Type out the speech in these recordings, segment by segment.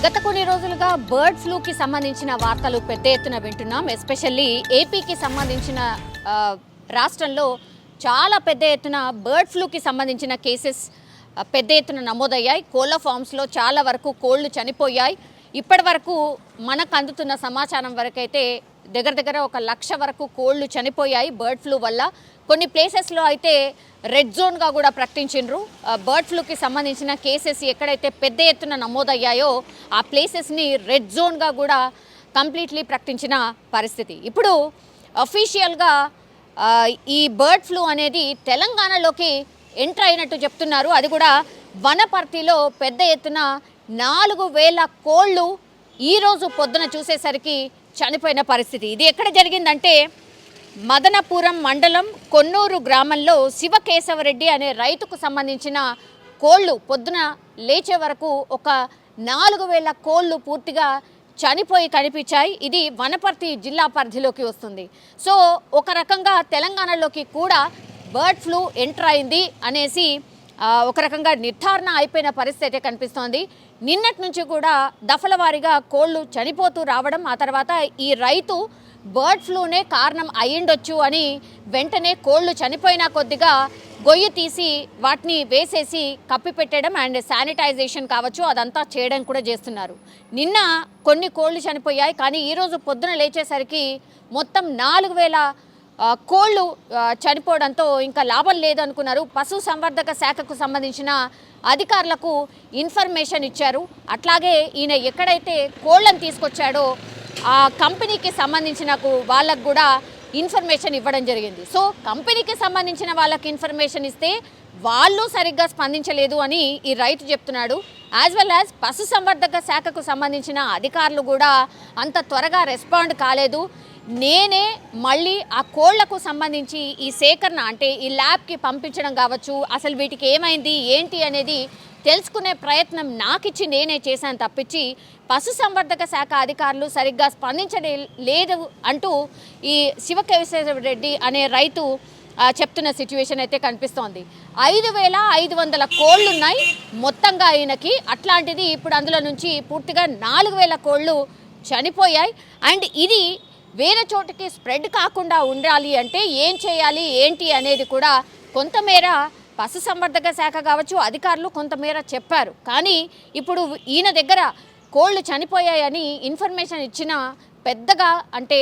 గత కొన్ని రోజులుగా బర్డ్ ఫ్లూకి సంబంధించిన వార్తలు పెద్ద ఎత్తున వింటున్నాం. ఎస్పెషల్లీ ఏపీకి సంబంధించిన రాష్ట్రంలో చాలా పెద్ద ఎత్తున బర్డ్ ఫ్లూకి సంబంధించిన కేసెస్ పెద్ద ఎత్తున నమోదయ్యాయి. కోళ్ళ ఫామ్స్లో చాలా వరకు కోళ్ళు చనిపోయాయి. ఇప్పటి వరకు మనకు అందుతున్న సమాచారం వరకైతే దగ్గర 1,00,000 వరకు కోళ్ళు చనిపోయాయి బర్డ్ ఫ్లూ వల్ల. కొన్ని ప్లేసెస్లో అయితే రెడ్ జోన్గా కూడా ప్రకటించిండ్రు. బర్డ్ ఫ్లూకి సంబంధించిన కేసెస్ ఎక్కడైతే పెద్ద ఎత్తున నమోదయ్యాయో ఆ ప్లేసెస్ని రెడ్ జోన్గా కూడా కంప్లీట్లీ ప్రకటించిన పరిస్థితి. ఇప్పుడు అఫీషియల్గా ఈ బర్డ్ ఫ్లూ అనేది తెలంగాణలోకి ఎంటర్ అయినట్టు చెప్తున్నారు. అది కూడా వనపర్తిలో పెద్ద ఎత్తున 4,000 కోళ్ళు ఈరోజు పొద్దున చూసేసరికి చనిపోయిన పరిస్థితి. ఇది ఎక్కడ జరిగిందంటే మదనపురం మండలం కొన్నూరు గ్రామంలో శివకేశవరెడ్డి అనే రైతుకు సంబంధించిన కోళ్ళు పొద్దున లేచే వరకు ఒక 4,000 కోళ్ళు పూర్తిగా చనిపోయి కనిపించాయి. ఇది వనపర్తి జిల్లా పరిధిలోకి వస్తుంది. సో ఒక రకంగా తెలంగాణలోకి కూడా బర్డ్ ఫ్లూ ఎంటర్ అయింది అనేసి ఒక రకంగా నిర్ధారణ అయిపోయిన పరిస్థితి అయితే కనిపిస్తోంది. నిన్నటి నుంచి కూడా దఫల వారీగా కోళ్ళు చనిపోతూ రావడం, ఆ తర్వాత ఈ రైతు బర్డ్ ఫ్లూనే కారణం అయ్యిండొచ్చు అని వెంటనే కోళ్ళు చనిపోయినా కొద్దిగా గొయ్యి తీసి వాటిని వేసేసి కప్పిపెట్టడం అండ్ శానిటైజేషన్ కావచ్చు అదంతా చేయడం కూడా చేస్తున్నారు. నిన్న కొన్ని కోళ్ళు చనిపోయాయి, కానీ ఈరోజు పొద్దున లేచేసరికి మొత్తం 4,000 కోళ్ళు చనిపోవడంతో ఇంకా లాభం లేదనుకున్నారు. పశు సంవర్ధక శాఖకు సంబంధించిన అధికారులకు ఇన్ఫర్మేషన్ ఇచ్చారు. అట్లాగే ఈయన ఎక్కడైతే కోళ్ళను తీసుకొచ్చాడో ఆ కంపెనీకి సంబంధించిన వాళ్ళకు కూడా ఇన్ఫర్మేషన్ ఇవ్వడం జరిగింది. సో కంపెనీకి సంబంధించిన వాళ్ళకి ఇన్ఫర్మేషన్ ఇస్తే వాళ్ళు సరిగ్గా స్పందించలేదు అని ఈ రైతు చెప్తున్నాడు. యాజ్ వెల్ యాజ్ పశు సంవర్ధక శాఖకు సంబంధించిన అధికారులు కూడా అంత త్వరగా రెస్పాండ్ కాలేదు. నేనే మళ్ళీ ఆ కోళ్లకు సంబంధించి ఈ సేకరణ అంటే ఈ ల్యాబ్కి పంపించడం కావచ్చు, అసలు వీటికి ఏమైంది ఏంటి అనేది తెలుసుకునే ప్రయత్నం నాకిచ్చి నేనే చేశాను తప్పించి పశు సంవర్ధక శాఖ అధికారులు సరిగ్గా స్పందించలేదు అంటూ ఈ శివకేశవరెడ్డి అనే రైతు చెప్తున్న సిచ్యువేషన్ అయితే కనిపిస్తోంది. 5,500 కోళ్ళు ఉన్నాయి మొత్తంగా ఆయనకి. అట్లాంటిది ఇప్పుడు అందులో నుంచి పూర్తిగా 4,000 కోళ్ళు చనిపోయాయి. అండ్ ఇది వేరే చోటికి స్ప్రెడ్ కాకుండా ఉండాలి అంటే ఏం చేయాలి ఏంటి అనేది కూడా కొంతమేర పశు సంవర్ధక శాఖ కావచ్చు అధికారులు కొంతమేర చెప్పారు. కానీ ఇప్పుడు ఈయన దగ్గర కోళ్ళు చనిపోయాయని ఇన్ఫర్మేషన్ ఇచ్చిన పెద్దగా అంటే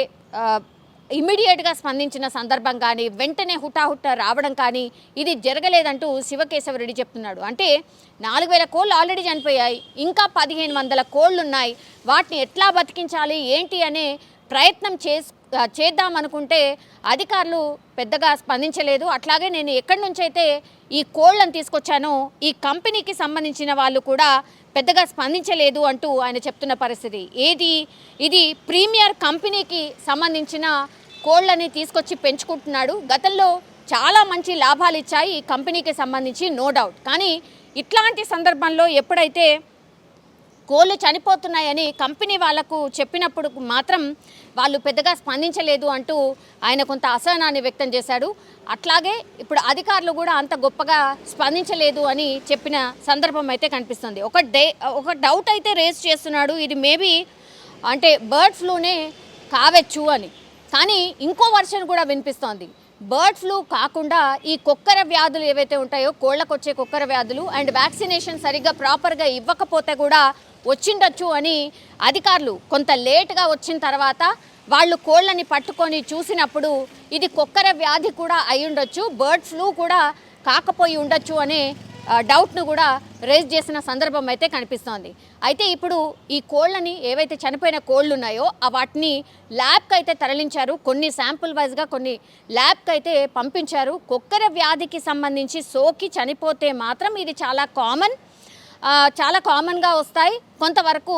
ఇమ్మీడియట్గా స్పందించిన సందర్భం కానీ వెంటనే హుటాహుట్ట రావడం కానీ ఇది జరగలేదంటూ శివకేశవరెడ్డి చెప్తున్నాడు. అంటే 4,000 కోళ్ళు ఆల్రెడీ చనిపోయాయి, ఇంకా 1,500 కోళ్ళు ఉన్నాయి. వాటిని ఎట్లా బతికించాలి ఏంటి అనే ప్రయత్నం చేద్దామనుకుంటే అధికారులు పెద్దగా స్పందించలేదు. అట్లాగే నేను ఎక్కడి నుంచి అయితే ఈ కోళ్ళను తీసుకొచ్చానో ఈ కంపెనీకి సంబంధించిన వాళ్ళు కూడా పెద్దగా స్పందించలేదు అంటూ ఆయన చెప్తున్న పరిస్థితి. ఇది ప్రీమియర్ కంపెనీకి సంబంధించిన కోళ్ళని తీసుకొచ్చి పెంచుకుంటున్నాడు. గతంలో చాలా మంచి లాభాలు ఇచ్చాయి ఈ కంపెనీకి సంబంధించి, నో డౌట్. కానీ ఇట్లాంటి సందర్భంలో ఎప్పుడైతే కోళ్ళు చనిపోతున్నాయని కంపెనీ వాళ్లకు చెప్పినప్పుడు మాత్రం వాళ్ళు పెద్దగా స్పందించలేదు అంటూ ఆయన కొంత అసహనాన్ని వ్యక్తం చేశాడు. అట్లాగే ఇప్పుడు అధికారులు కూడా అంత గొప్పగా స్పందించలేదు అని చెప్పిన సందర్భం అయితే కనిపిస్తుంది. ఒక డౌట్ అయితే రేస్ చేస్తున్నాడు, ఇది మేబీ అంటే బర్డ్ ఫ్లూనే కావచ్చు అని. కానీ ఇంకో వర్షన్ కూడా వినిపిస్తోంది. బర్డ్ ఫ్లూ కాకుండా ఈ కొక్కర వ్యాధులు ఏవైతే ఉంటాయో కోళ్ళకు వచ్చే కొక్కర వ్యాధులు అండ్ వ్యాక్సినేషన్ సరిగ్గా ప్రాపర్గా ఇవ్వకపోతే కూడా వచ్చిండొచ్చు అని అధికారులు కొంత లేట్గా వచ్చిన తర్వాత వాళ్ళు కోళ్ళని పట్టుకొని చూసినప్పుడు ఇది కొక్కర వ్యాధి కూడా అయి ఉండొచ్చు, బర్డ్ ఫ్లూ కూడా కాకపోయి ఉండొచ్చు అనే డౌట్ను కూడా రేజ్ చేసిన సందర్భం అయితే కనిపిస్తోంది. అయితే ఇప్పుడు ఈ కోళ్ళని ఏవైతే చనిపోయిన కోళ్ళు ఉన్నాయో వాటిని ల్యాబ్కి అయితే తరలించారు. కొన్ని శాంపుల్ వైజ్గా కొన్ని ల్యాబ్కి అయితే పంపించారు. కొక్కర వ్యాధికి సంబంధించి సోకి చనిపోతే మాత్రం ఇది చాలా కామన్గా వస్తాయి. కొంతవరకు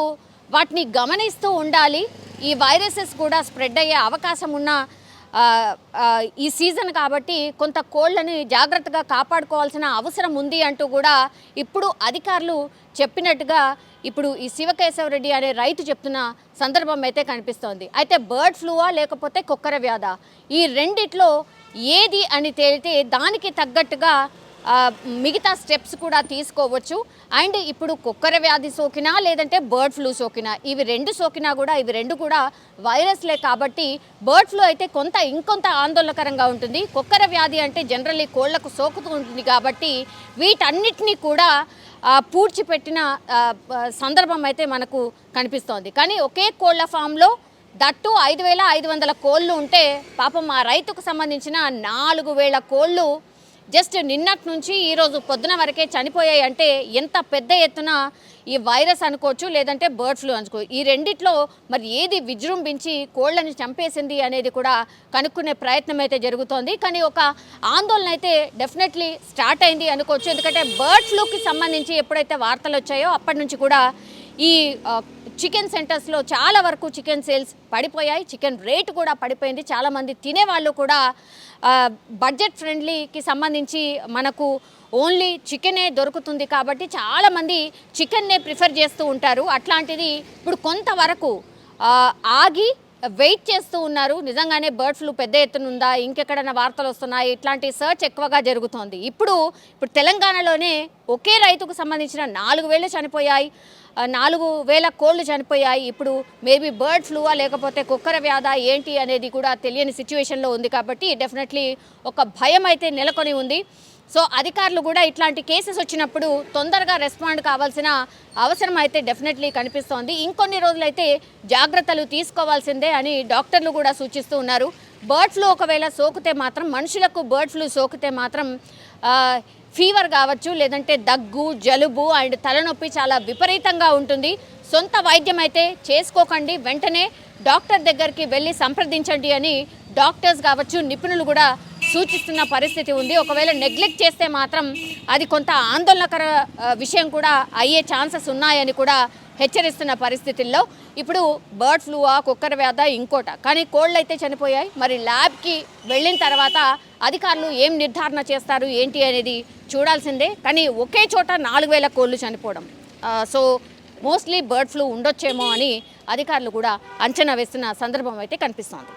వాటిని గమనిస్తూ ఉండాలి. ఈ వైరసెస్ కూడా స్ప్రెడ్ అయ్యే అవకాశం ఉన్న ఈ సీజన్ కాబట్టి కొంత కోళ్ళని జాగ్రత్తగా కాపాడుకోవాల్సిన అవసరం ఉంది అంటూ కూడా ఇప్పుడు అధికారులు చెప్పినట్టుగా ఇప్పుడు ఈ శివకేశవరెడ్డి అనే రైతు చెప్తున్న సందర్భం అయితే కనిపిస్తోంది. అయితే బర్డ్ ఫ్లూవా లేకపోతే కొక్కర వ్యాధా, ఈ రెండిట్లో ఏది అని తేలితే దానికి తగ్గట్టుగా మిగతా స్టెప్స్ కూడా తీసుకోవచ్చు. అండ్ ఇప్పుడు కుక్కర వ్యాధి సోకినా లేదంటే బర్డ్ ఫ్లూ సోకినా ఇవి రెండు కూడా వైరస్లే కాబట్టి బర్డ్ ఫ్లూ అయితే ఇంకొంత ఆందోళనకరంగా ఉంటుంది. కుక్కర వ్యాధి అంటే జనరల్లీ కోళ్లకు సోకుతూ ఉంటుంది కాబట్టి వీటన్నిటినీ కూడా పూడ్చిపెట్టిన సందర్భం అయితే మనకు కనిపిస్తోంది. కానీ ఒకే కోళ్ల ఫామ్లో దట్టు 5,500 కోళ్ళు ఉంటే పాపం ఆ రైతుకు సంబంధించిన 4,000 కోళ్ళు జస్ట్ నిన్నటి నుంచి ఈరోజు పొద్దున వరకే చనిపోయాయి. అంటే ఎంత పెద్ద ఎత్తున ఈ వైరస్ అనుకోవచ్చు, లేదంటే బర్డ్ ఫ్లూ అనుకోవచ్చు. ఈ రెండిట్లో మరి ఏది విజృంభించి కోళ్ళని చంపేసింది అనేది కూడా కనుక్కునే ప్రయత్నం అయితే జరుగుతోంది. కానీ ఒక ఆందోళన అయితే డెఫినెట్లీ స్టార్ట్ అయింది అనుకోవచ్చు. ఎందుకంటే బర్డ్ ఫ్లూకి సంబంధించి ఎప్పుడైతే వార్తలు వచ్చాయో అప్పటి నుంచి కూడా ఈ చికెన్ సెంటర్స్లో చాలా వరకు చికెన్ సేల్స్ పడిపోయాయి. చికెన్ రేటు కూడా పడిపోయింది. చాలామంది తినేవాళ్ళు కూడా బడ్జెట్ ఫ్రెండ్లీకి సంబంధించి మనకు ఓన్లీ చికెనే దొరుకుతుంది కాబట్టి చాలామంది చికెన్నే ప్రిఫర్ చేస్తూ ఉంటారు. అట్లాంటిది ఇప్పుడు కొంతవరకు ఆగి వెయిట్ చేస్తూ ఉన్నారు. నిజంగానే బర్డ్ ఫ్లూ పెద్ద ఎత్తున ఉందా, ఇంకెక్కడైనా వార్తలు వస్తున్నాయి, ఇట్లాంటి సర్చ్ ఎక్కువగా జరుగుతోంది. ఇప్పుడు తెలంగాణలోనే ఒకే రైతుకు సంబంధించిన 4,000 చనిపోయాయి, 4,000 కోళ్ళు చనిపోయాయి. ఇప్పుడు మేబీ బర్డ్ ఫ్లూవా లేకపోతే కుక్కర వ్యాధా ఏంటి అనేది కూడా తెలియని సిచ్యువేషన్లో ఉంది కాబట్టి డెఫినెట్లీ ఒక భయం అయితే నెలకొని ఉంది. సో అధికారులు కూడా ఇట్లాంటి కేసెస్ వచ్చినప్పుడు తొందరగా రెస్పాండ్ కావాల్సిన అవసరం అయితే డెఫినెట్లీ కనిపిస్తోంది. ఇంకొన్ని రోజులైతే జాగ్రత్తలు తీసుకోవాల్సిందే అని డాక్టర్లు కూడా సూచిస్తూ ఉన్నారు. బర్డ్ ఫ్లూ ఒకవేళ సోకితే మాత్రం, మనుషులకు బర్డ్ ఫ్లూ సోకితే మాత్రం ఫీవర్ కావచ్చు, లేదంటే దగ్గు, జలుబు అండ్ తలనొప్పి చాలా విపరీతంగా ఉంటుంది. సొంత వైద్యం అయితే చేసుకోకండి, వెంటనే డాక్టర్ దగ్గరికి వెళ్ళి సంప్రదించండి అని డాక్టర్స్ కావచ్చు, నిపుణులు కూడా సూచిస్తున్న పరిస్థితి ఉంది. ఒకవేళ నెగ్లెక్ట్ చేస్తే మాత్రం అది కొంత ఆందోళనకర విషయం కూడా అయ్యే ఛాన్సెస్ ఉన్నాయని కూడా హెచ్చరిస్తున్న పరిస్థితుల్లో ఇప్పుడు బర్డ్ ఫ్లూవా, కుక్కర వ్యాధ, ఇంకోట, కానీ కోళ్ళు అయితే చనిపోయాయి. మరి ల్యాబ్కి వెళ్ళిన తర్వాత అధికారులు ఏం నిర్ధారణ చేస్తారు ఏంటి అనేది చూడాల్సిందే. కానీ ఒకే చోట 4,000 కోళ్ళు చనిపోవడం, సో మోస్ట్లీ బర్డ్ ఫ్లూ ఉండొచ్చేమో అని అధికారులు కూడా అంచనా వేస్తున్న సందర్భం అయితే కనిపిస్తోంది.